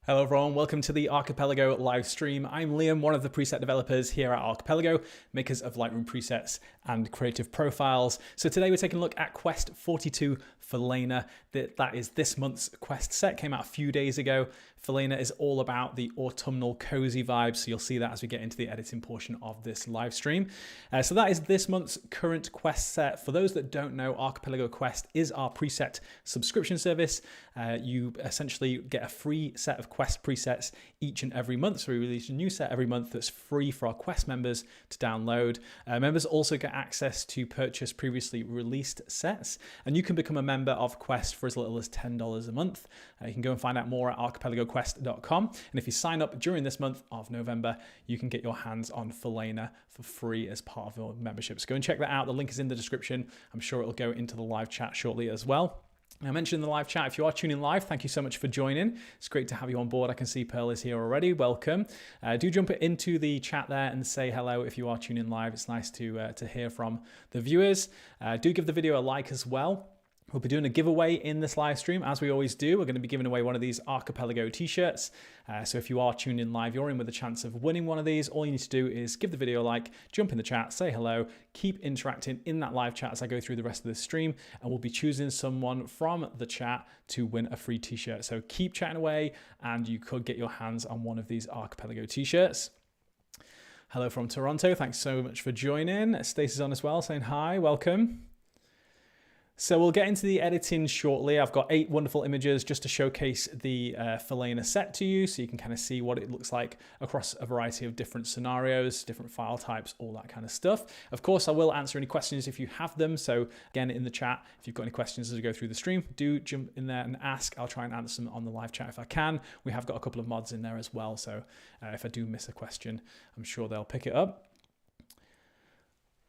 Hello everyone, welcome to the Archipelago live stream. I'm Liam, one of the preset developers here at Archipelago, makers of Lightroom presets and creative profiles. So today we're taking a look at Quest 42 Falena. That is this month's Quest set, came out a few days ago. Falena is all about the autumnal cozy vibes, so you'll see that as we get into the editing portion of this live stream. So that is this month's current Quest set. For those that don't know, Archipelago Quest is our preset subscription service. You essentially get a free set of Quest presets each and every month. So we release a new set every month that's free for our Quest members to download. Members also get access to purchase previously released sets, and you can become a member of Quest for as little as $10 a month. You can go and find out more at archipelagoquest.com. And if you sign up during this month of November, you can get your hands on Falena for free as part of your membership. So go and check that out. The link is in the description. I'm sure it'll go into the live chat shortly as well. I mentioned in the live chat, if you are tuning live, thank you so much for joining. It's great to have you on board. I can see Pearl is here already. Welcome. Do jump into the chat there and say hello if you are tuning live. It's nice to hear from the viewers. Do give the video a like as well. We'll be doing a giveaway in this live stream, as we always do. We're going to be giving away one of these Archipelago t-shirts. So if you are tuned in live, you're in with a chance of winning one of these. All you need to do is give the video a like, jump in the chat, say hello, keep interacting in that live chat as I go through the rest of this stream, and we'll be choosing someone from the chat to win a free t-shirt. So keep chatting away, and you could get your hands on one of these Archipelago t-shirts. Hello from Toronto. Thanks so much for joining. Stacey's on as well, saying hi, welcome. So we'll get into the editing shortly. I've got 8 wonderful images just to showcase the Falena set to you, so you can kind of see what it looks like across a variety of different scenarios, different file types, all that kind of stuff. Of course, I will answer any questions if you have them. So again, in the chat, if you've got any questions as we go through the stream, do jump in there and ask. I'll try and answer them on the live chat if I can. We have got a couple of mods in there as well, so if I do miss a question, I'm sure they'll pick it up.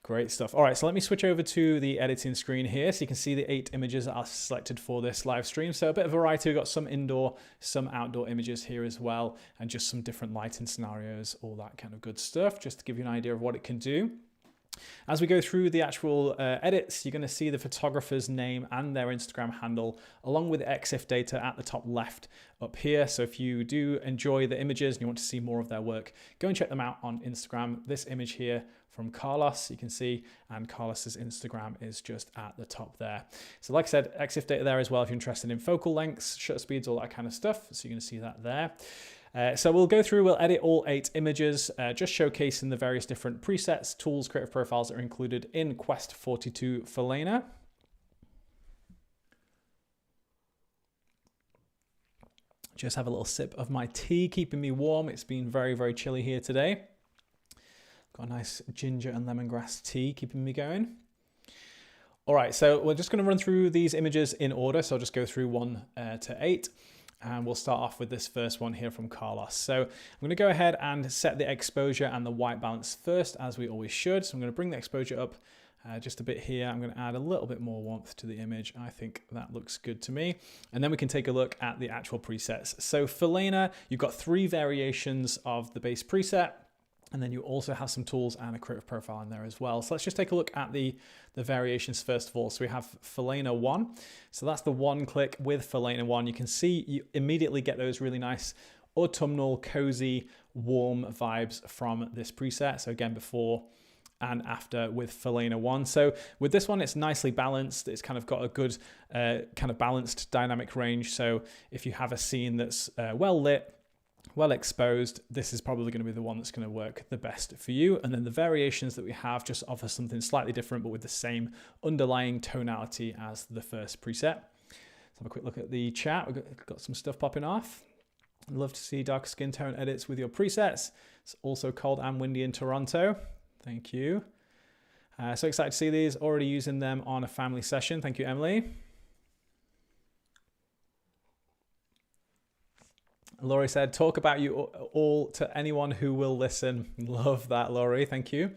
Great stuff. All right, so let me switch over to the editing screen here so you can see the 8 images that are selected for this live stream. So a bit of variety. We've got some indoor, some outdoor images here as well, and just some different lighting scenarios, all that kind of good stuff, just to give you an idea of what it can do. As we go through the actual edits, you're going to see the photographer's name and their Instagram handle, along with EXIF data at the top left up here. So if you do enjoy the images and you want to see more of their work, go and check them out on Instagram. This image here from Carlos, you can see, and Carlos's Instagram is just at the top there. So like I said, EXIF data there as well if you're interested in focal lengths, shutter speeds, all that kind of stuff. So you're going to see that there. So we'll go through, we'll edit all 8 images, just showcasing the various different presets, tools, creative profiles that are included in Quest 42 Falena. Just have a little sip of my tea, keeping me warm. It's been very, very chilly here today. Got a nice ginger and lemongrass tea keeping me going. All right, so we're just going to run through these images in order. So I'll just go through 1 to 8. And we'll start off with this first one here from Carlos. So I'm going to go ahead and set the exposure and the white balance first, as we always should. So I'm going to bring the exposure up just a bit here. I'm going to add a little bit more warmth to the image. I think that looks good to me. And then we can take a look at the actual presets. So Falena, you've got 3 variations of the base preset. And then you also have some tools and a creative profile in there as well. So let's just take a look at the variations first of all. So we have Falena 1. So that's the 1 click with Falena 1. You can see you immediately get those really nice autumnal, cozy, warm vibes from this preset. So again, before and after with Falena 1. So with this one, it's nicely balanced. It's kind of got a good kind of balanced dynamic range. So if you have a scene that's well lit, well exposed, this is probably going to be the one that's going to work the best for you. And then the variations that we have just offer something slightly different, but with the same underlying tonality as the first preset. Let's have a quick look at the chat. We've got some stuff popping off. I'd love to see dark skin tone edits with your presets. It's also cold and windy in Toronto. Thank you. So excited to see these. Already using them on a family session. Thank you, Emily. Laurie said, talk about you all to anyone who will listen. Love that, Laurie. Thank you.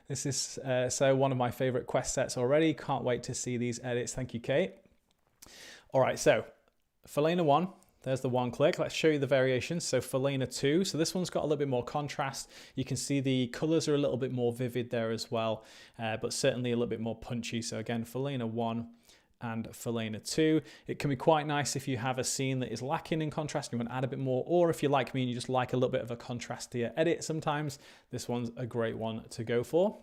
This is so one of my favorite Quest sets already. Can't wait to see these edits. Thank you, Kate. All right, so Falena 1, there's the 1 click. Let's show you the variations. So Falena 2, so this one's got a little bit more contrast. You can see the colors are a little bit more vivid there as well, but certainly a little bit more punchy. So again, Falena 1, and Falena 2. It can be quite nice if you have a scene that is lacking in contrast and you want to add a bit more, or if you're like me and you just like a little bit of a contrastier edit sometimes, this one's a great one to go for.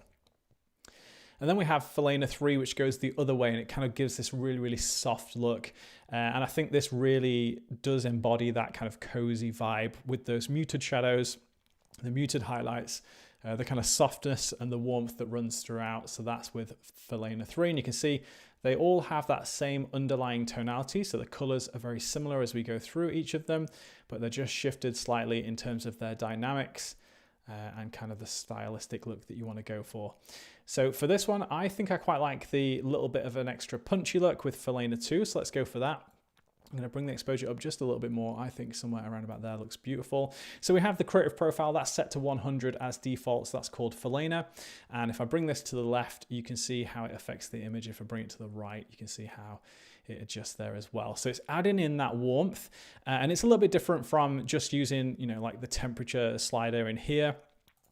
And then we have Falena 3, which goes the other way, and it kind of gives this really, really soft look. And I think this really does embody that kind of cozy vibe with those muted shadows, the muted highlights, the kind of softness and the warmth that runs throughout. So that's with Falena 3. And you can see they all have that same underlying tonality. So the colors are very similar as we go through each of them, but they're just shifted slightly in terms of their dynamics and kind of the stylistic look that you want to go for. So for this one, I think I quite like the little bit of an extra punchy look with Falena 2. So let's go for that. I'm going to bring the exposure up just a little bit more. I think somewhere around about there looks beautiful. So we have the creative profile that's set to 100 as default. So that's called Falena. And if I bring this to the left, you can see how it affects the image. If I bring it to the right, you can see how it adjusts there as well. So it's adding in that warmth, and it's a little bit different from just using, like the temperature slider in here.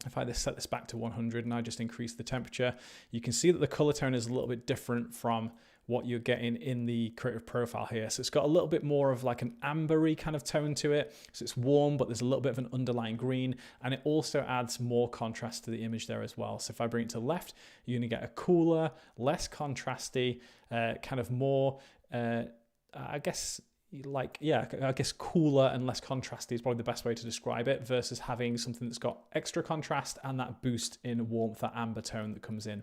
If I just set this back to 100 and I just increase the temperature, you can see that the color tone is a little bit different from what you're getting in the creative profile here. So it's got a little bit more of like an ambery kind of tone to it. So it's warm, but there's a little bit of an underlying green, and it also adds more contrast to the image there as well. So if I bring it to the left, you're gonna get a cooler, less contrasty, kind of more, I guess cooler and less contrasty is probably the best way to describe it, versus having something that's got extra contrast and that boost in warmth, that amber tone that comes in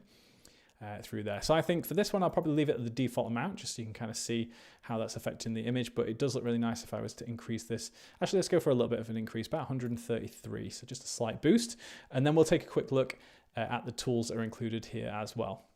through there. So I think for this one, I'll probably leave it at the default amount just so you can kind of see how that's affecting the image, but it does look really nice if I was to increase this. Actually, let's go for a little bit of an increase, about 133, so just a slight boost. And then we'll take a quick look at the tools that are included here as well.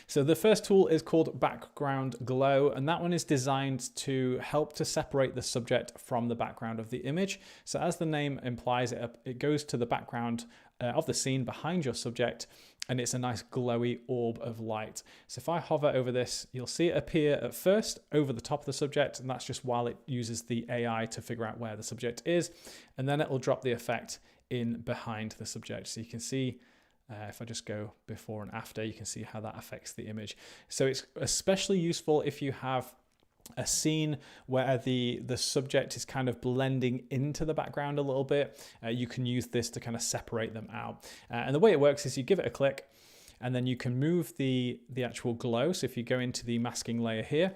So the first tool is called Background Glow, and that one is designed to help to separate the subject from the background of the image. So as the name implies, it goes to the background of the scene behind your subject, and it's a nice glowy orb of light. So if I hover over this, you'll see it appear at first over the top of the subject, and that's just while it uses the AI to figure out where the subject is, and then it will drop the effect in behind the subject. So you can see if I just go before and after, you can see how that affects the image. So it's especially useful if you have a scene where the subject is kind of blending into the background a little bit. You can use this to kind of separate them out. And the way it works is you give it a click, and then you can move the actual glow. So if you go into the masking layer here,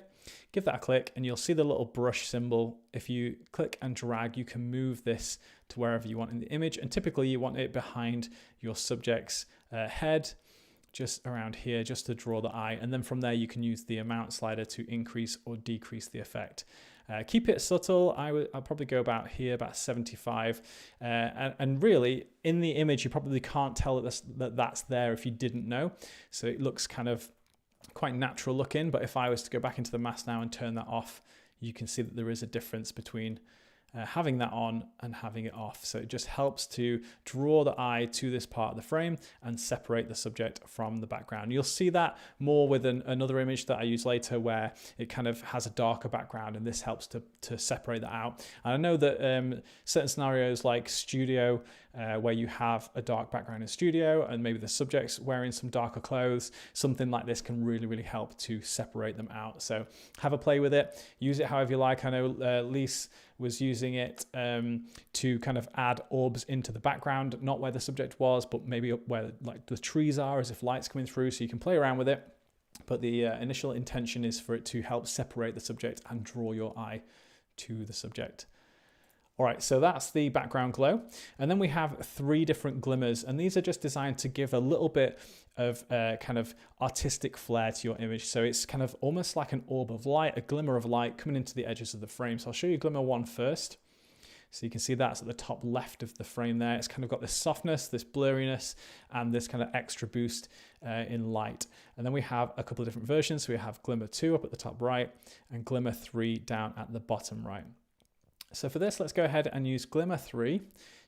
give that a click, and you'll see the little brush symbol. If you click and drag, you can move this to wherever you want in the image, and typically you want it behind your subject's head, just around here, just to draw the eye. And then from there, you can use the amount slider to increase or decrease the effect. Keep it subtle. I'll probably go about here, about 75. And really, in the image, you probably can't tell that that's there if you didn't know. So it looks kind of quite natural looking. But if I was to go back into the mask now and turn that off, you can see that there is a difference between having that on and having it off. So it just helps to draw the eye to this part of the frame and separate the subject from the background. You'll see that more with another image that I use later, where it kind of has a darker background, and this helps to separate that out. And I know that certain scenarios like studio, where you have a dark background in studio and maybe the subject's wearing some darker clothes, something like this can really, really help to separate them out. So have a play with it, use it however you like. I know Lise was using it to kind of add orbs into the background, not where the subject was, but maybe where like the trees are, as if light's coming through, so you can play around with it. But the initial intention is for it to help separate the subject and draw your eye to the subject. All right, so that's the background glow. And then we have 3 different glimmers, and these are just designed to give a little bit of kind of artistic flair to your image. So it's kind of almost like an orb of light, a glimmer of light coming into the edges of the frame. So I'll show you glimmer 1 first. So you can see that's at the top left of the frame there. It's kind of got this softness, this blurriness, and this kind of extra boost in light. And then we have a couple of different versions. So we have glimmer 2 up at the top right and glimmer 3 down at the bottom right. So for this, let's go ahead and use glimmer 3.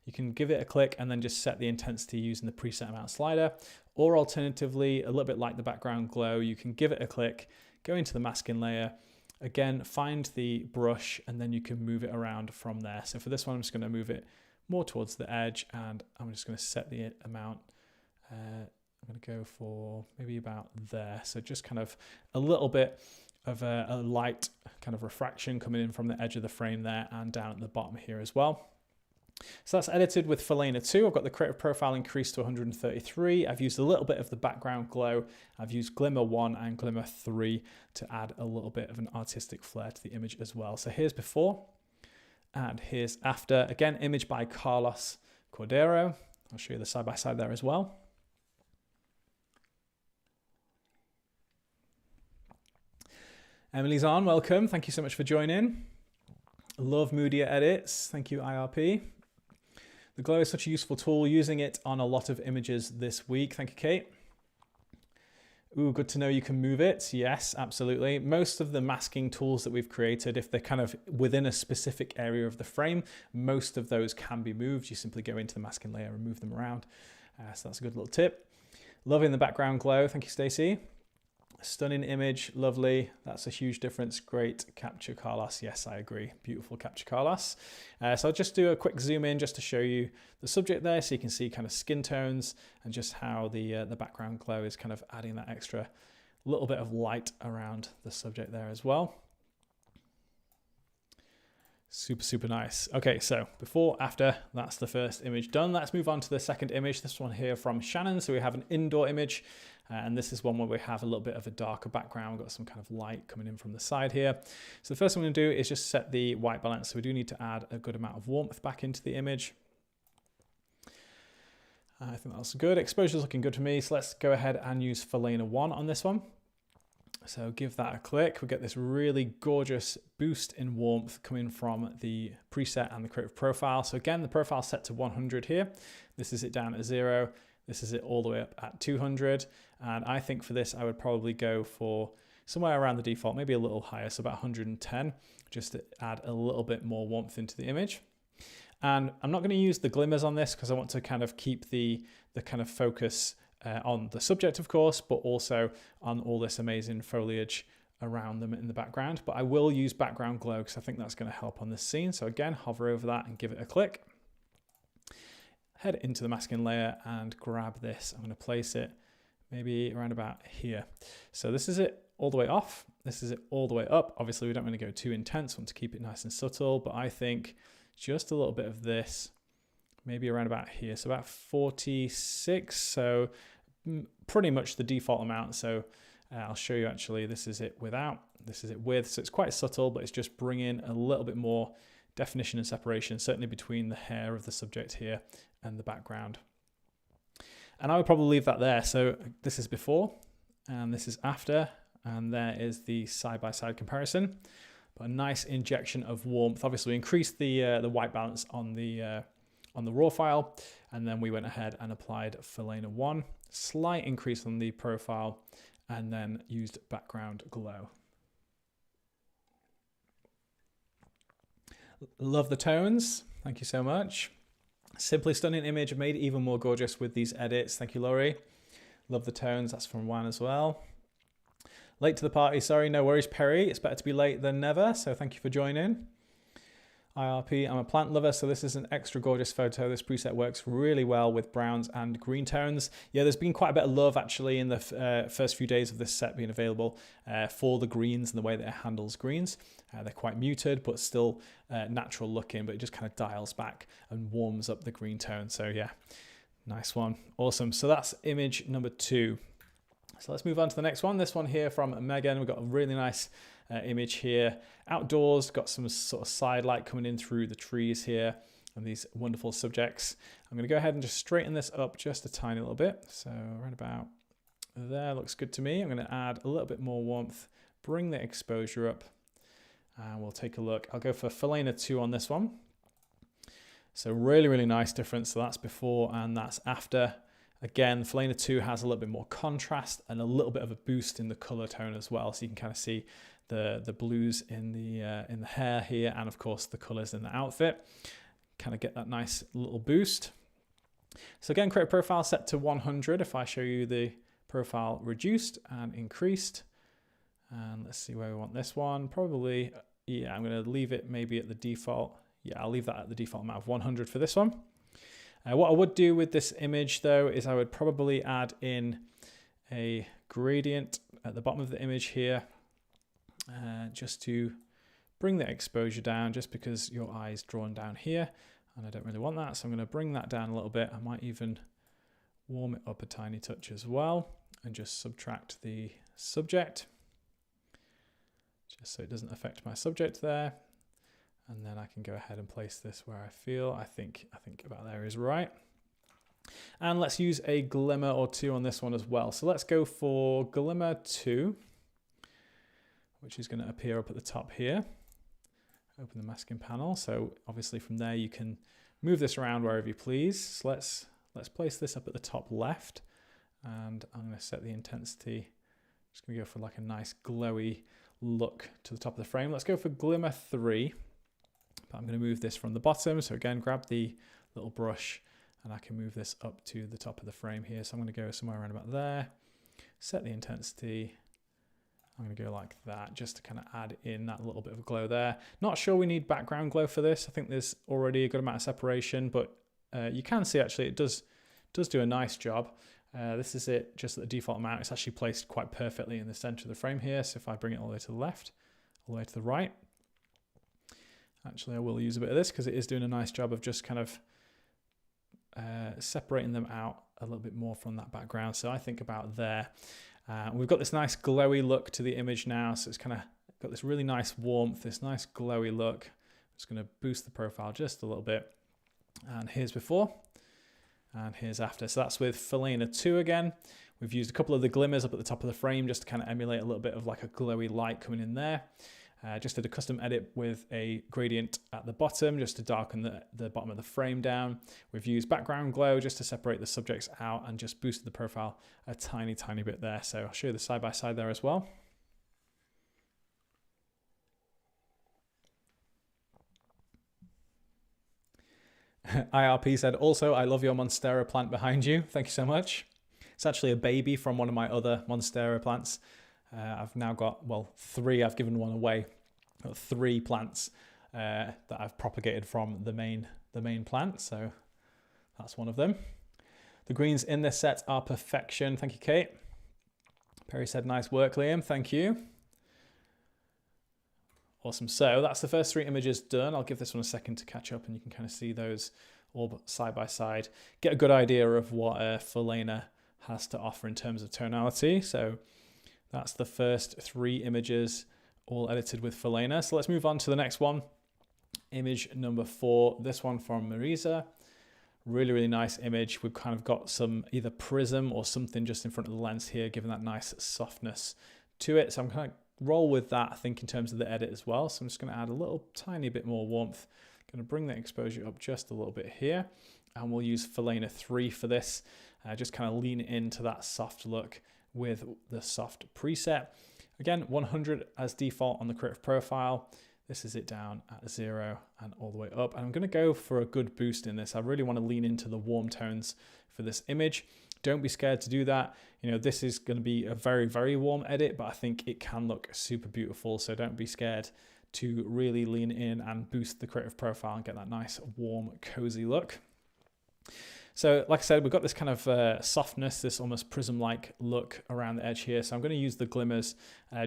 You can give it a click and then just set the intensity using the preset amount slider. Or alternatively, a little bit like the background glow, you can give it a click, go into the masking layer, again, find the brush, and then you can move it around from there. So for this one, I'm just going to move it more towards the edge, and I'm just going to set the amount. I'm going to go for maybe about there. So just kind of a little bit of a light kind of refraction coming in from the edge of the frame there and down at the bottom here as well. So that's edited with Falena 2. I've got the creative profile increased to 133. I've used a little bit of the background glow. I've used Glimmer 1 and Glimmer 3 to add a little bit of an artistic flair to the image as well. So here's before and here's after. Again, image by Carlos Cordero. I'll show you the side by side there as well. Emily's on, welcome. Thank you so much for joining. Love moodier edits. Thank you, IRP. The glow is such a useful tool, using it on a lot of images this week. Thank you, Kate. Ooh, good to know you can move it. Yes, absolutely. Most of the masking tools that we've created, if they're kind of within a specific area of the frame, most of those can be moved. You simply go into the masking layer and move them around. So that's a good little tip. Loving the background glow. Thank you, Stacey. Stunning image, lovely. That's a huge difference. Great capture, Carlos. Yes, I agree. Beautiful capture, Carlos. So I'll just do a quick zoom in just to show you the subject there, so you can see kind of skin tones and just how the background glow is kind of adding that extra little bit of light around the subject there as well. Super, super nice. Okay, so before, after, that's the first image done. Let's move on to the second image. This one here from Shannon. So we have an indoor image, and this is one where we have a little bit of a darker background. We've got some kind of light coming in from the side here. So the first thing I'm gonna do is just set the white balance. So we do need to add a good amount of warmth back into the image. I think that's good. Exposure's looking good for me. So let's go ahead and use Falena 1 on this one. So give that a click. We get this really gorgeous boost in warmth coming from the preset and the creative profile. So again, the profile set to 100 here. This is it down at 0. This is it all the way up at 200. And I think for this, I would probably go for somewhere around the default, maybe a little higher, so about 110, just to add a little bit more warmth into the image. And I'm not going to use the glimmers on this because I want to kind of keep the kind of focus on the subject, of course, but also on all this amazing foliage around them in the background. But I will use background glow because I think that's going to help on this scene. So again, hover over that and give it a click. Head into the masking layer and grab this. I'm going to place it maybe around about here. So this is it all the way off. This is it all the way up. Obviously, we don't want to go too intense. We want to keep it nice and subtle, but I think just a little bit of this, maybe around about here. So about 46. So pretty much the default amount. So I'll show you actually, this is it without, this is it with. So it's quite subtle, but it's just bringing a little bit more definition and separation, certainly between the hair of the subject here and the background. And I would probably leave that there. So this is before and this is after, and there is the side-by-side comparison. But a nice injection of warmth. Obviously we increased the white balance on the raw file, and then we went ahead and applied Falena 1, slight increase on the profile, and then used background glow. Love the tones. Thank you so much. Simply stunning image, made even more gorgeous with these edits. Thank you, Laurie. Love the tones. That's from Juan as well. Late to the party. Sorry, no worries, Perry. It's better to be late than never. So thank you for joining. IRP, I'm a plant lover, so this is an extra gorgeous photo. This preset works really well with browns and green tones. Yeah, there's been quite a bit of love actually in the first few days of this set being available for the greens and the way that it handles greens. They're quite muted, but still natural looking, but it just kind of dials back and warms up the green tone. So yeah, nice one. Awesome. So that's image number 2. So let's move on to the next one. This one here from Megan. We've got a really nice image here. Outdoors, got some sort of side light coming in through the trees here and these wonderful subjects. I'm going to go ahead and just straighten this up just a tiny little bit. So right about there, looks good to me. I'm going to add a little bit more warmth, bring the exposure up, and we'll take a look. I'll go for Falena 2 on this one. So really, really nice difference. So that's before and that's after. Again, Falena 2 has a little bit more contrast and a little bit of a boost in the color tone as well. So you can kind of see the blues in the hair here, and of course the colors in the outfit. Kind of get that nice little boost. So again, create a profile set to 100. If I show you the profile reduced and increased, and let's see where we want this one. Probably, yeah, I'm going to leave it maybe at the default. Yeah, I'll leave that at the default amount of 100 for this one. What I would do with this image though is I would probably add in a gradient at the bottom of the image here. just to bring the exposure down, just because your eye is drawn down here and I don't really want that. So I'm going to bring that down a little bit. I might even warm it up a tiny touch as well and just subtract the subject, just so it doesn't affect my subject there. And then I can go ahead and place this where I think about there is right. And let's use a glimmer or two on this one as well. So let's go for glimmer 2, which is going to appear up at the top here. Open the masking panel. So obviously from there you can move this around wherever you please. So let's place this up at the top left, and I'm going to set the intensity. Just going to go for like a nice glowy look to the top of the frame. Let's go for glimmer 3, but I'm going to move this from the bottom. So again, grab the little brush and I can move this up to the top of the frame here. So I'm going to go somewhere around about there, set the intensity. I'm going to go like that just to kind of add in that little bit of glow there. Not sure we need background glow for this. I think there's already a good amount of separation, but you can see actually it does do a nice job. This is it just at the default amount. It's actually placed quite perfectly in the center of the frame here. So if I bring it all the way to the left, all the way to the right, actually I will use a bit of this because it is doing a nice job of just kind of separating them out a little bit more from that background. So I think about there. We've got this nice glowy look to the image now. So it's kind of got this really nice warmth, this nice glowy look. I'm just going to boost the profile just a little bit. And here's before and here's after. So that's with Falena 2 again. We've used a couple of the glimmers up at the top of the frame just to kind of emulate a little bit of like a glowy light coming in there. Just did a custom edit with a gradient at the bottom just to darken the bottom of the frame down. We've used background glow just to separate the subjects out and just boosted the profile a tiny bit there. So I'll show you the side by side there as well. IRP said, also, I love your Monstera plant behind you. Thank you so much. It's actually a baby from one of my other Monstera plants. I've now got, well, 3. I've given one away. I've got 3 plants that I've propagated from the main plant. So that's one of them. The greens in this set are perfection. Thank you, Kate. Perry said, nice work, Liam. Thank you. Awesome. So that's the first 3 images done. I'll give this one a second to catch up and you can kind of see those all side by side. Get a good idea of what Falena has to offer in terms of tonality. So that's the first 3 images all edited with Falena. So let's move on to the next one. Image number 4, this one from Marisa. Really nice image. We've kind of got some either prism or something just in front of the lens here, giving that nice softness to it. So I'm kind of roll with that, I think, in terms of the edit as well. So I'm just going to add a little tiny bit more warmth. Going to bring the exposure up just a little bit here. And we'll use Falena 3 for this. Just kind of lean into that soft look with the soft preset. Again, 100 as default on the creative profile. This is it down at 0 and all the way up. And I'm going to go for a good boost in this. I really want to lean into the warm tones for this image. Don't be scared to do that. You know, this is going to be a very warm edit, but I think it can look super beautiful. So don't be scared to really lean in and boost the creative profile and get that nice, warm, cozy look. So like I said, we've got this kind of softness, this almost prism-like look around the edge here. So I'm going to use the glimmers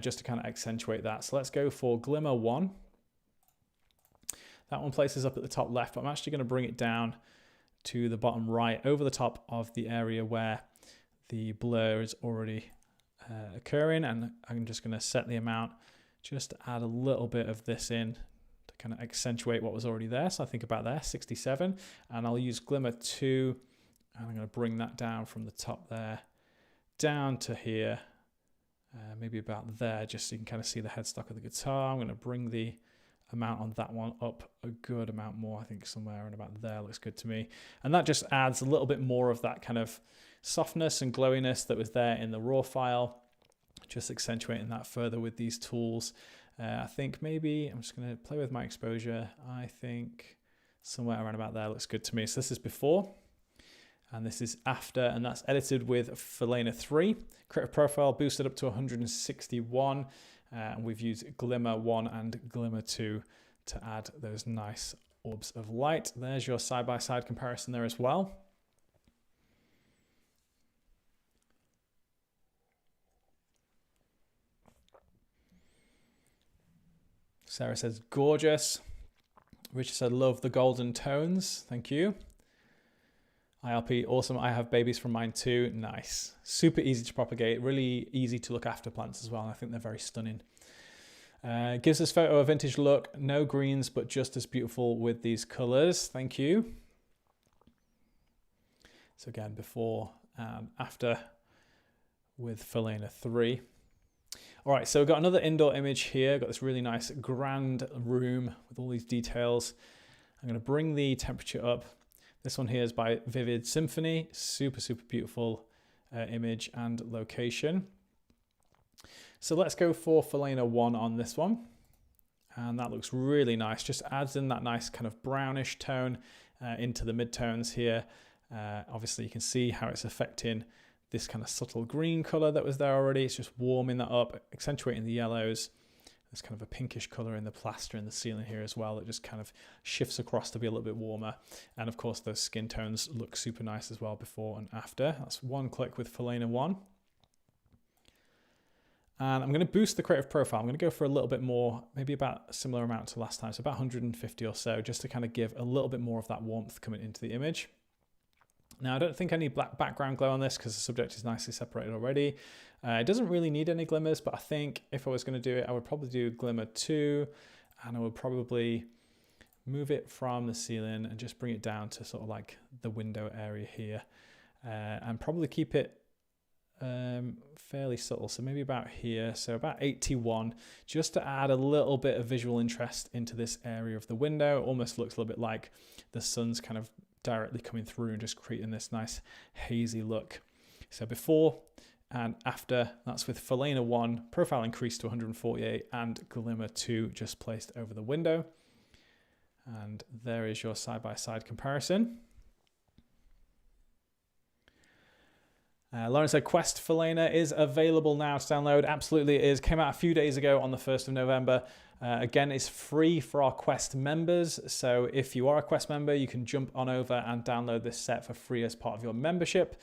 just to kind of accentuate that. So let's go for glimmer 1. That one places up at the top left, but I'm actually going to bring it down to the bottom right over the top of the area where the blur is already occurring. And I'm just going to set the amount just to add a little bit of this in to kind of accentuate what was already there. So I think about there, 67. And I'll use glimmer 2. And I'm going to bring that down from the top there down to here, maybe about there, just so you can kind of see the headstock of the guitar. I'm going to bring the amount on that one up a good amount more. I think somewhere around about there looks good to me. And that just adds a little bit more of that kind of softness and glowiness that was there in the raw file, just accentuating that further with these tools. I think maybe I'm just going to play with my exposure. I think somewhere around about there looks good to me. So this is before and this is after, and that's edited with Falena 3. Creative profile boosted up to 161. And we've used glimmer 1 and glimmer 2 to add those nice orbs of light. There's your side-by-side comparison there as well. Sarah says, gorgeous. Richard said, love the golden tones. Thank you. ILP, awesome. I have babies from mine too. Nice. Super easy to propagate. Really easy to look after plants as well. I think they're very stunning. Gives this photo a vintage look. No greens, but just as beautiful with these colors. Thank you. So again, before and after with Falena 3. All right, so we've got another indoor image here. Got this really nice grand room with all these details. I'm going to bring the temperature up. This one here is by Vivid Symphony. Super, super beautiful image and location. So let's go for Falena 1 on this one. And that looks really nice. Just adds in that nice kind of brownish tone into the midtones here. Obviously, you can see how it's affecting this kind of subtle green color that was there already. It's just warming that up, accentuating the yellows. There's kind of a pinkish color in the plaster in the ceiling here as well. It just kind of shifts across to be a little bit warmer. And of course, those skin tones look super nice as well before and after. That's one click with Falena 1. And I'm going to boost the creative profile. I'm going to go for a little bit more, maybe about a similar amount to last time. So about 150 or so, just to kind of give a little bit more of that warmth coming into the image. Now, I don't think I need black background glow on this because the subject is nicely separated already. It doesn't really need any glimmers, but I think if I was going to do it, I would probably do glimmer 2, and I would probably move it from the ceiling and just bring it down to sort of like the window area here, and probably keep it fairly subtle. So maybe about here, so about 81, just to add a little bit of visual interest into this area of the window. It almost looks a little bit like the sun's kind of directly coming through and just creating this nice hazy look. So before and after, that's with Falena 1, profile increased to 148, and glimmer 2 just placed over the window. And there is your side-by-side comparison. Lauren said, Quest Falena is available now to download. Absolutely it is. Came out a few days ago on the 1st of November. Again, it's free for our Quest members. So if you are a Quest member, you can jump on over and download this set for free as part of your membership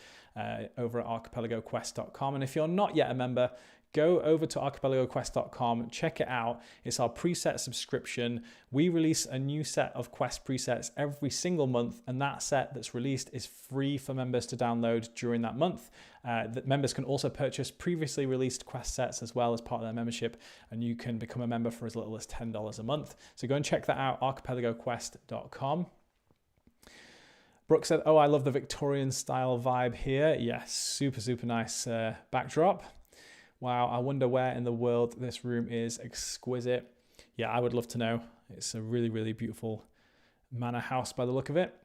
over at archipelagoquest.com. And if you're not yet a member, go over to archipelagoquest.com, check it out. It's our preset subscription. We release a new set of Quest presets every single month, and that set that's released is free for members to download during that month. The members can also purchase previously released Quest sets as well as part of their membership, and you can become a member for as little as $10 a month. So go and check that out, archipelagoquest.com. Brooke said, oh, I love the Victorian style vibe here. Yes, super, super nice backdrop. Wow, I wonder where in the world this room is. Exquisite. Yeah, I would love to know. It's a really, really beautiful manor house by the look of it.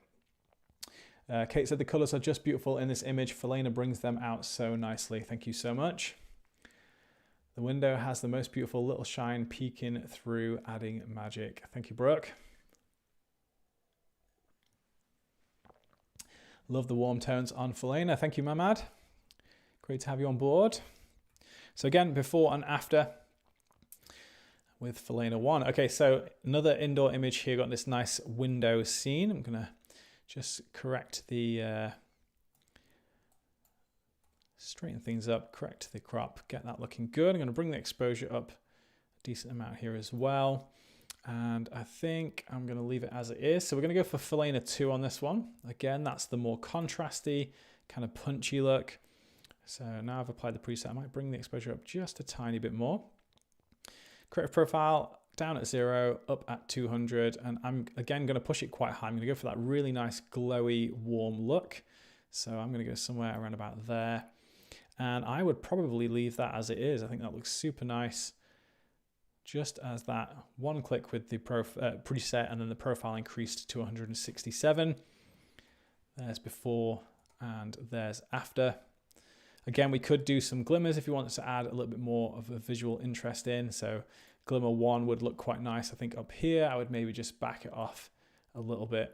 Kate said the colors are just beautiful in this image. Falena brings them out so nicely. Thank you so much. The window has the most beautiful little shine peeking through, adding magic. Thank you, Brooke. Love the warm tones on Falena. Thank you, Mamad. Great to have you on board. So again, before and after with Falena 1. Okay, so another indoor image here. Got this nice window scene. I'm going to just correct the, straighten things up, correct the crop, get that looking good. I'm going to bring the exposure up a decent amount here as well. And I think I'm going to leave it as it is. So we're going to go for Falena 2 on this one. Again, that's the more contrasty, kind of punchy look. So now I've applied the preset, I might bring the exposure up just a tiny bit more. Creative profile down at 0, up at 200. And I'm again going to push it quite high. I'm going to go for that really nice glowy, warm look. So I'm going to go somewhere around about there. And I would probably leave that as it is. I think that looks super nice. Just as that one click with the preset, and then the profile increased to 167. There's before and there's after. Again, we could do some glimmers if you wanted to add a little bit more of a visual interest in. So glimmer 1 would look quite nice. I think up here, I would maybe just back it off a little bit,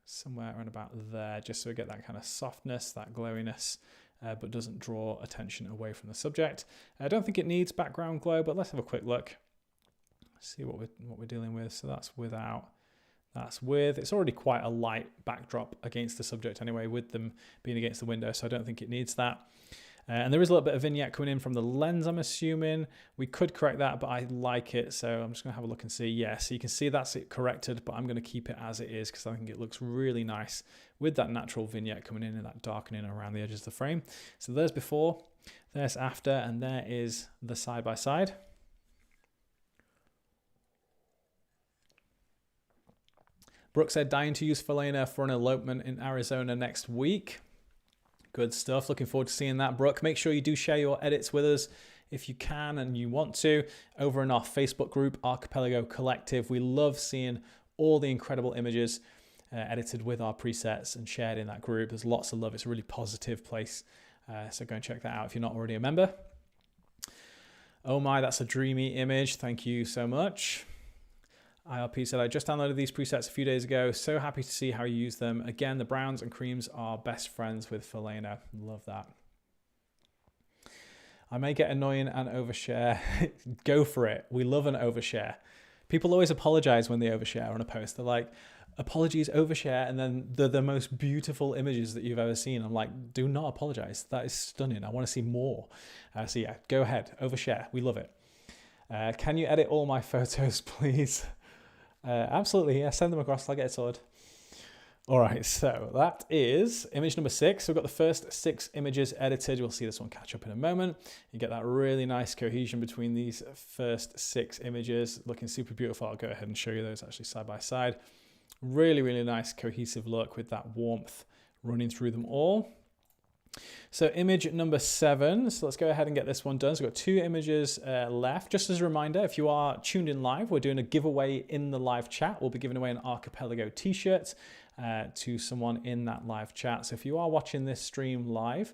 somewhere around about there, just so we get that kind of softness, that glowiness, but doesn't draw attention away from the subject. I don't think it needs background glow, but let's have a quick look. See what we're dealing with. So that's without, that's with. It's already quite a light backdrop against the subject anyway, with them being against the window, so I don't think it needs that. And there is a little bit of vignette coming in from the lens, I'm assuming. We could correct that, but I like it. So I'm just going to have a look and see. Yeah, so you can see that's it corrected, but I'm going to keep it as it is because I think it looks really nice with that natural vignette coming in and that darkening around the edges of the frame. So there's before, there's after, and there is the side by side. Brooke said, dying to use Falena for an elopement in Arizona next week. Good stuff. Looking forward to seeing that, Brooke. Make sure you do share your edits with us if you can and you want to over in our Facebook group, Archipelago Collective. We love seeing all the incredible images edited with our presets and shared in that group. There's lots of love. It's a really positive place. So go and check that out if you're not already a member. Oh my, that's a dreamy image. Thank you so much. IRP said, I just downloaded these presets a few days ago. So happy to see how you use them. Again, the browns and creams are best friends with Falena. Love that. I may get annoying and overshare. Go for it. We love an overshare. People always apologize when they overshare on a post. They're like, apologies, overshare, and then they're the most beautiful images that you've ever seen. I'm like, do not apologize. That is stunning. I want to see more. So yeah, go ahead, overshare. We love it. Can you edit all my photos, please? Absolutely, yeah, send them across, I'll get it sorted. All right, so that is image number 6. So we've got the first 6 images edited. You'll see this one catch up in a moment. You get that really nice cohesion between these first 6 images, looking super beautiful. I'll go ahead and show you those actually side by side. Really, really nice cohesive look with that warmth running through them all. So image number 7, so let's go ahead and get this one done. So we've got 2 images left. Just as a reminder, if you are tuned in live, we're doing a giveaway in the live chat. We'll be giving away an Archipelago t-shirt to someone in that live chat. So if you are watching this stream live,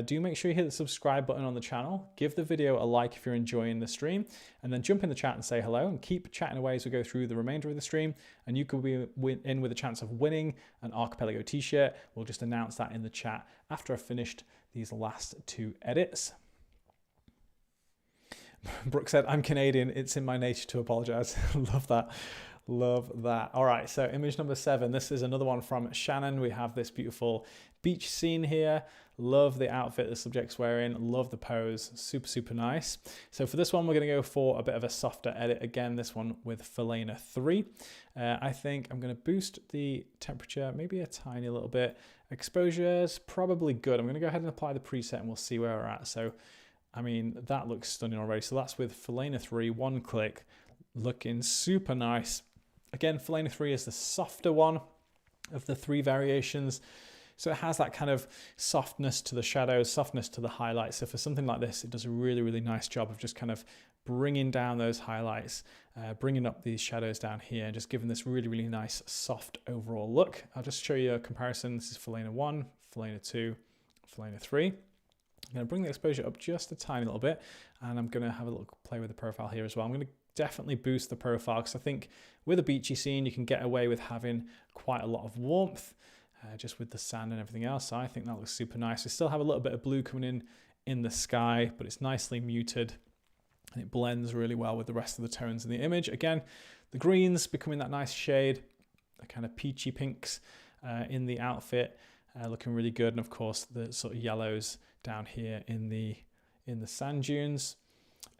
do make sure you hit the subscribe button on the channel, give the video a like if you're enjoying the stream, and then jump in the chat and say hello and keep chatting away as we go through the remainder of the stream. And you could be in with a chance of winning an Archipelago t-shirt. We'll just announce that in the chat after I've finished these last 2 edits. Brooke said, I'm Canadian. It's in my nature to apologize. Love that. Love that. All right, so image number 7. This is another one from Shannon. We have this beautiful beach scene here. Love the outfit the subject's wearing. Love the pose. Super, super nice. So for this one, we're going to go for a bit of a softer edit. Again, this one with Falena 3. I think I'm going to boost the temperature maybe a tiny little bit. Exposure's probably good. I'm going to go ahead and apply the preset and we'll see where we're at. So, I mean, that looks stunning already. So that's with Falena 3, 1 click, looking super nice. Again, Falena 3 is the softer one of the 3 variations. So it has that kind of softness to the shadows, softness to the highlights. So for something like this, it does a really, really nice job of just kind of bringing down those highlights, bringing up these shadows down here, and just giving this really, really nice, soft overall look. I'll just show you a comparison. This is Falena 1, Falena 2, Falena 3. I'm going to bring the exposure up just a tiny little bit, and I'm going to have a little play with the profile here as well. I'm going to definitely boost the profile because I think with a beachy scene, you can get away with having quite a lot of warmth just with the sand and everything else. So I think that looks super nice. We still have a little bit of blue coming in the sky, but it's nicely muted and it blends really well with the rest of the tones in the image. Again, the greens becoming that nice shade, the kind of peachy pinks in the outfit, looking really good. And of course, the sort of yellows down here in the sand dunes.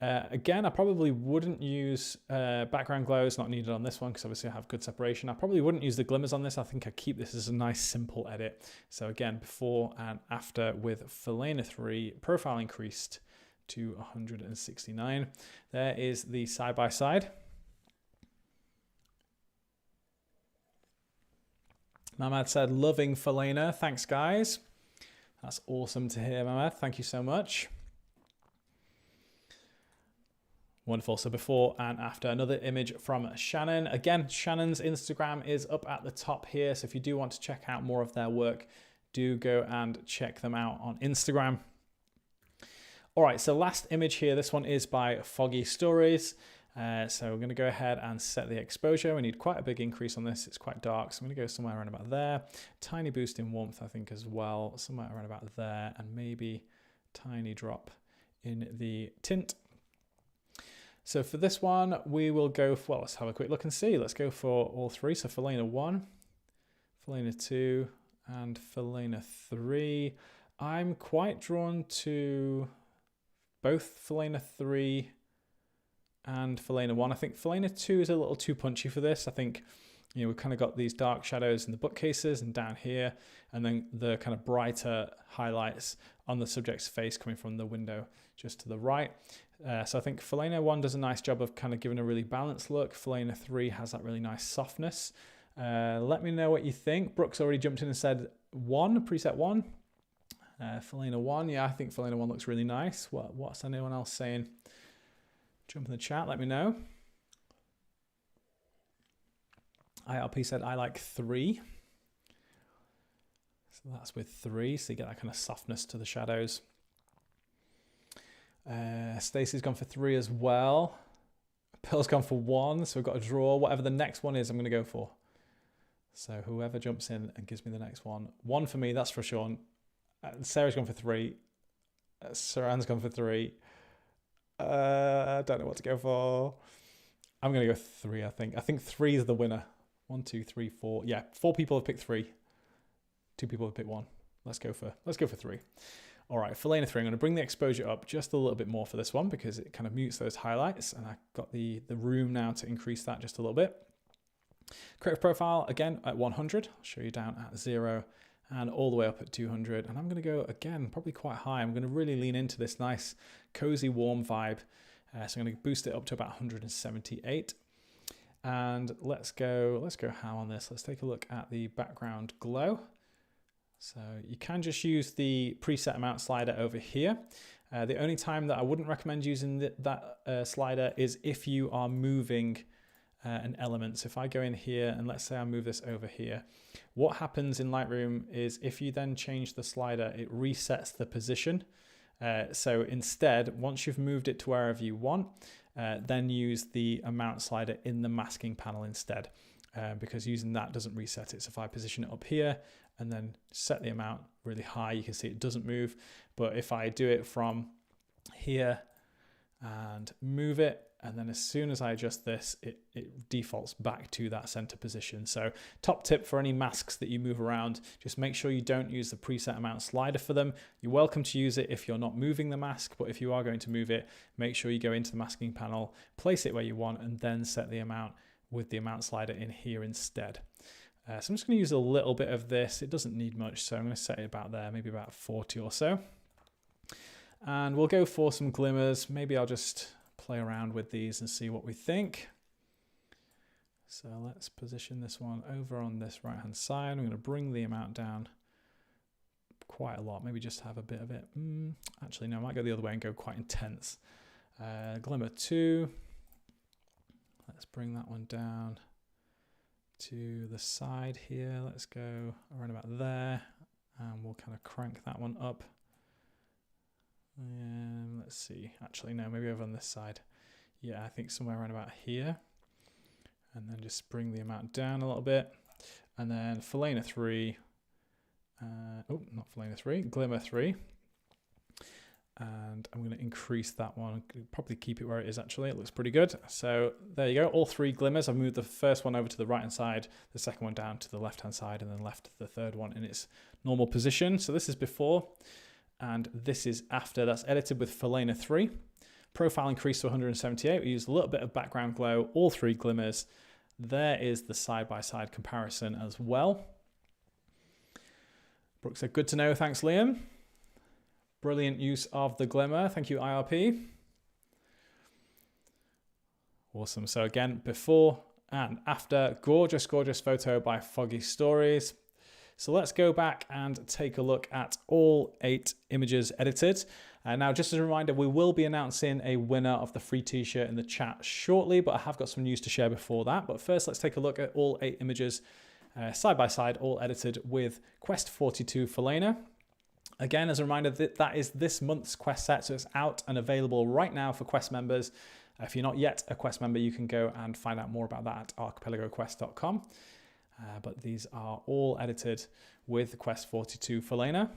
Again, I probably wouldn't use background glow. It's not needed on this one because obviously I have good separation. I probably wouldn't use the glimmers on this. I think I keep this as a nice simple edit. So again, before and after with Falena 3, profile increased to 169. There is the side by side. Mamad said, loving Falena. Thanks, guys. That's awesome to hear, Mamad. Thank you so much. Wonderful. So before and after, another image from Shannon. Again, Shannon's Instagram is up at the top here. So if you do want to check out more of their work, do go and check them out on Instagram. All right, so last image here. This one is by Foggy Stories. So we're going to go ahead and set the exposure. We need quite a big increase on this. It's quite dark. So I'm going to go somewhere around about there. Tiny boost in warmth, I think, as well. Somewhere around about there. And maybe tiny drop in the tint. So for this one, we will go for, well, let's have a quick look and see. Let's go for all 3. So Falena 1, Falena 2, and Falena 3. I'm quite drawn to both Falena 3 and Falena 1. I think Falena 2 is a little too punchy for this. I think, you know, we've kind of got these dark shadows in the bookcases and down here, and then the kind of brighter highlights on the subject's face coming from the window just to the right. So I think Falena 1 does a nice job of kind of giving a really balanced look. Falena 3 has that really nice softness. Let me know what you think. Brooks already jumped in and said 1, preset 1. Falena 1, yeah, I think Falena 1 looks really nice. What's anyone else saying? Jump in the chat, let me know. IRP said, I like 3. So that's with 3, so you get that kind of softness to the shadows. Stacey's gone for 3 as well. Pearl's gone for 1, so we've got a draw. Whatever the next one is, I'm going to go for. So whoever jumps in and gives me the next one. 1 for me, that's for sure. Sarah's gone for 3. Saran's gone for 3. I don't know what to go for. I'm going to go 3, I think. I think 3 is the winner. 1, 2, 3, 4. Yeah, 4 people have picked 3. 2 people have picked 1. Let's go for 3. All right, Falena 3. I'm going to bring the exposure up just a little bit more for this one because it kind of mutes those highlights, and I've got the room now to increase that just a little bit. Creative profile, again, at 100. I'll show you down at 0 and all the way up at 200. And I'm going to go, again, probably quite high. I'm going to really lean into this nice, cozy, warm vibe. So I'm going to boost it up to about 178. And let's go how on this. Let's take a look at the background glow. So you can just use the preset amount slider over here. The only time that I wouldn't recommend using that slider is if you are moving an element. So if I go in here and let's say I move this over here, what happens in Lightroom is if you then change the slider, it resets the position. So instead, once you've moved it to wherever you want, then use the amount slider in the masking panel instead, because using that doesn't reset it. So if I position it up here and then set the amount really high, you can see it doesn't move. But if I do it from here and move it, and then as soon as I adjust this, it defaults back to that center position. So top tip for any masks that you move around, just make sure you don't use the preset amount slider for them. You're welcome to use it if you're not moving the mask, but if you are going to move it, make sure you go into the masking panel, place it where you want, and then set the amount with the amount slider in here instead. So I'm just going to use a little bit of this. It doesn't need much, so I'm going to set it about there, maybe about 40 or so. And we'll go for some glimmers. Maybe I'll just play around with these and see what we think. So let's position this one over on this right hand side. I'm going to bring the amount down quite a lot, maybe just have a bit of it. Actually no, I might go the other way and go quite intense. Glimmer 2, let's bring that one down to the side here. Let's go around about there and we'll kind of crank that one up. Let's see, actually no, maybe over on this side. Yeah, I think somewhere around about here. And then just bring the amount down a little bit. And then Falena 3, not Falena 3, Glimmer 3. And I'm going to increase that one, probably keep it where it is actually, it looks pretty good. So there you go, all 3 glimmers. I've moved the first one over to the right hand side, the second one down to the left hand side, and then left the third one in its normal position. So this is before. And this is after. That's edited with Falena 3. Profile increased to 178. We used a little bit of background glow, all 3 glimmers. There is the side-by-side comparison as well. Brooke said, good to know. Thanks, Liam. Brilliant use of the glimmer. Thank you, IRP. Awesome. So again, before and after, gorgeous, gorgeous photo by Foggy Stories. So let's go back and take a look at all 8 images edited. Now, just as a reminder, we will be announcing a winner of the free t-shirt in the chat shortly, but I have got some news to share before that. But first, let's take a look at all 8 images side by side, all edited with Quest 42 Falena. Again, as a reminder, that is this month's Quest set, so it's out and available right now for Quest members. If you're not yet a Quest member, you can go and find out more about that at archipelagoquest.com. But these are all edited with Quest 42 Falena.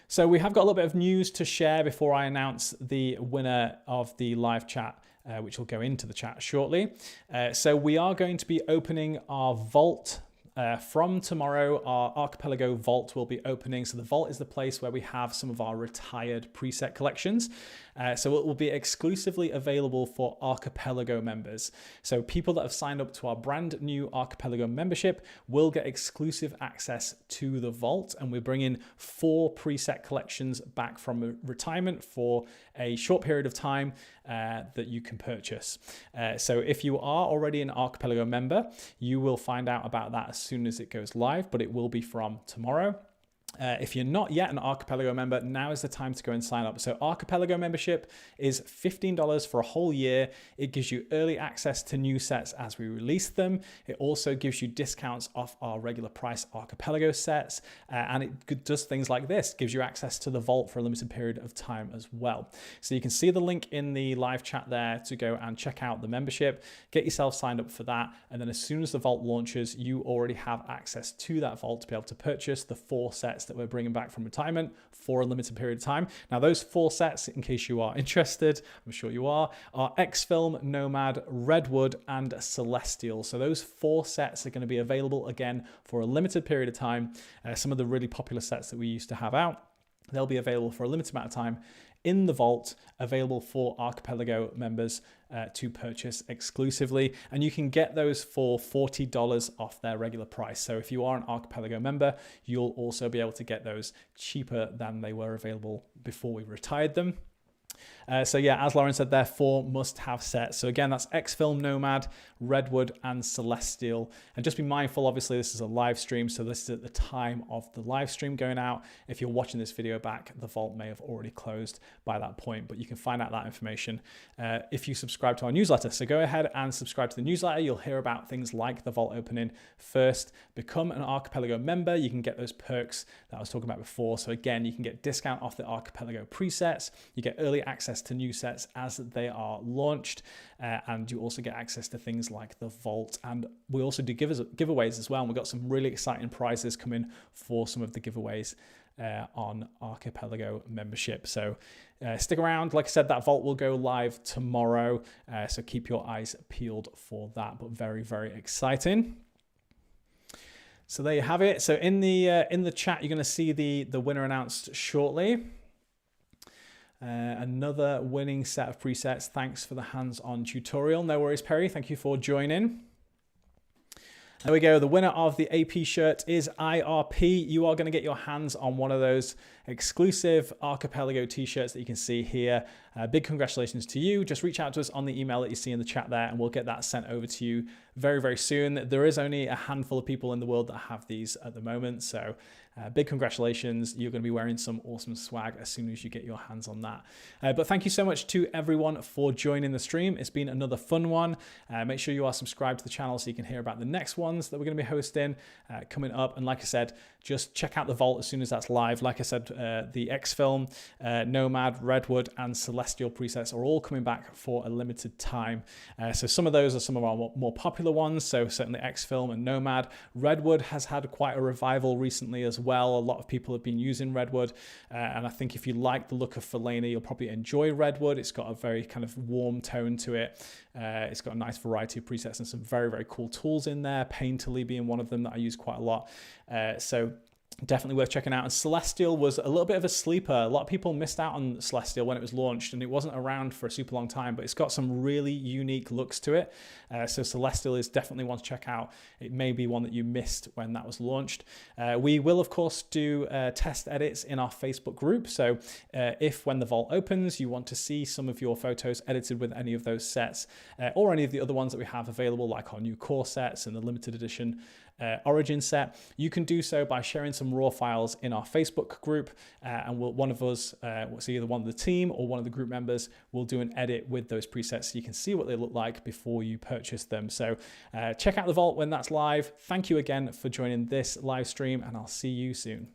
So we have got a little bit of news to share before I announce the winner of the live chat, which will go into the chat shortly. So we are going to be opening our vault From tomorrow, our Archipelago vault will be opening. So the vault is the place where we have some of our retired preset collections. So it will be exclusively available for Archipelago members. So people that have signed up to our brand new Archipelago membership will get exclusive access to the vault. And we're bringing 4 preset collections back from retirement for a short period of time that you can purchase. So if you are already an Archipelago member, you will find out about that as soon as it goes live, but it will be from tomorrow. If you're not yet an Archipelago member, now is the time to go and sign up. So Archipelago membership is $15 for a whole year. It gives you early access to new sets as we release them. It also gives you discounts off our regular price Archipelago sets. And it does things like this, gives you access to the vault for a limited period of time as well. So you can see the link in the live chat there to go and check out the membership, get yourself signed up for that. And then as soon as the vault launches, you already have access to that vault to be able to purchase the 4 sets that we're bringing back from retirement for a limited period of time. Now those 4 sets, in case you are interested, I'm sure you are X-Film, Nomad, Redwood, and Celestial. So those 4 sets are going to be available again for a limited period of time. Some of the really popular sets that we used to have out, they'll be available for a limited amount of time in the vault, available for Archipelago members to purchase exclusively. And you can get those for $40 off their regular price. So if you are an Archipelago member, you'll also be able to get those cheaper than they were available before we retired them. So yeah, as Lauren said, there are 4 must-have sets. So again, that's X-Film, Nomad, Redwood, and Celestial. And just be mindful, obviously, this is a live stream, so this is at the time of the live stream going out. If you're watching this video back, the vault may have already closed by that point, but you can find out that information if you subscribe to our newsletter. So go ahead and subscribe to the newsletter. You'll hear about things like the vault opening first. Become an Archipelago member. You can get those perks that I was talking about before. So again, you can get discount off the Archipelago presets. You get early access to new sets as they are launched, and you also get access to things like the vault. And we also do giveaways as well, and we've got some really exciting prizes coming for some of the giveaways on Archipelago membership. So stick around. Like I said, that vault will go live tomorrow, so keep your eyes peeled for that, but very, very exciting. So there you have it. So in the chat, you're going to see the winner announced shortly. Another winning set of presets. Thanks for the hands-on tutorial. No worries, Perry. Thank you for joining. There we go. The winner of the AP shirt is IRP. You are going to get your hands on one of those exclusive Archipelago t-shirts that you can see here. Big congratulations to you. Just reach out to us on the email that you see in the chat there, and we'll get that sent over to you very, very soon. There is only a handful of people in the world that have these at the moment, so big congratulations. You're going to be wearing some awesome swag as soon as you get your hands on that. But thank you so much to everyone for joining the stream. It's been another fun one. Make sure you are subscribed to the channel so you can hear about the next ones that we're going to be hosting coming up. And like I said, just check out the vault as soon as that's live. Like I said, the X-Film, Nomad, Redwood, and Celestial presets are all coming back for a limited time. So some of those are some of our more popular ones. So certainly X-Film and Nomad. Redwood has had quite a revival recently as well. A lot of people have been using Redwood. And I think if you like the look of Falena, you'll probably enjoy Redwood. It's got a very kind of warm tone to it. It's got a nice variety of presets and some very, very cool tools in there. Painterly being one of them that I use quite a lot. So definitely worth checking out. And Celestial was a little bit of a sleeper. A lot of people missed out on Celestial when it was launched, and it wasn't around for a super long time, but it's got some really unique looks to it. So Celestial is definitely one to check out. It may be one that you missed when that was launched. We will, of course, do test edits in our Facebook group. So if when the vault opens, you want to see some of your photos edited with any of those sets or any of the other ones that we have available, like our new core sets and the limited edition Origin set, you can do so by sharing some raw files in our Facebook group, and one of us, so either one of the team or one of the group members, will do an edit with those presets so you can see what they look like before you purchase them. So check out the vault when that's live. Thank you again for joining this live stream, and I'll see you soon.